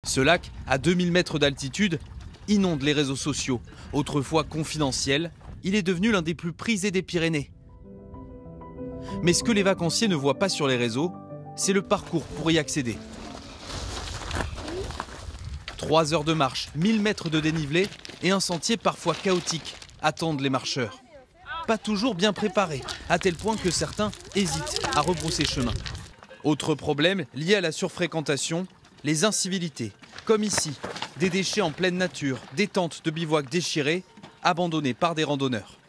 Ce lac, à 2000 mètres d'altitude, inonde les réseaux sociaux. Autrefois confidentiel, il est devenu l'un des plus prisés des Pyrénées. Mais ce que les vacanciers ne voient pas sur les réseaux, c'est le parcours pour y accéder. 3 heures de marche, 1000 mètres de dénivelé et un sentier parfois chaotique attendent les marcheurs. Pas toujours bien préparés, à tel point que certains hésitent à rebrousser chemin. Autre problème lié à la surfréquentation, les incivilités. Comme ici, des déchets en pleine nature, des tentes de bivouac déchirées, abandonnées par des randonneurs.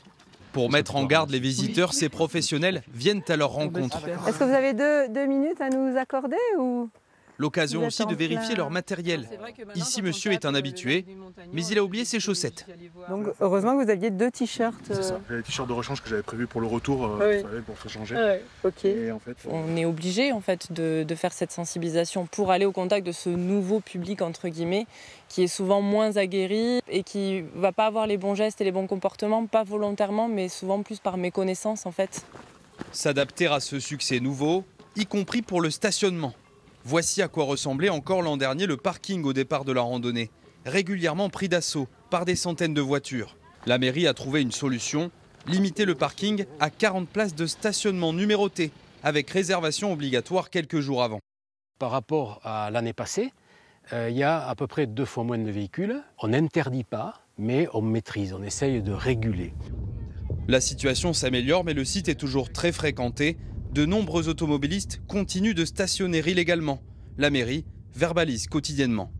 Pour mettre en garde les visiteurs, ces professionnels viennent à leur rencontre. Est-ce que vous avez deux minutes à nous accorder ou... L'occasion aussi de vérifier leur matériel. Ici, monsieur est un habitué, mais il a oublié ses chaussettes. Donc, heureusement que vous aviez 2 t-shirts. C'est ça, les t-shirts de rechange que j'avais prévu pour le retour, pour se changer. Ok. Et en fait, on est obligé en fait, de faire cette sensibilisation pour aller au contact de ce nouveau public, entre guillemets, qui est souvent moins aguerri et qui ne va pas avoir les bons gestes et les bons comportements, pas volontairement, mais souvent plus par méconnaissance en fait. S'adapter à ce succès nouveau, y compris pour le stationnement. Voici à quoi ressemblait encore l'an dernier le parking au départ de la randonnée, régulièrement pris d'assaut par des centaines de voitures. La mairie a trouvé une solution, limiter le parking à 40 places de stationnement numérotées, avec réservation obligatoire quelques jours avant. Par rapport à l'année passée, il y a à peu près 2 fois moins de véhicules. On n'interdit pas, mais on maîtrise, on essaye de réguler. La situation s'améliore, mais le site est toujours très fréquenté. De nombreux automobilistes continuent de stationner illégalement. La mairie verbalise quotidiennement.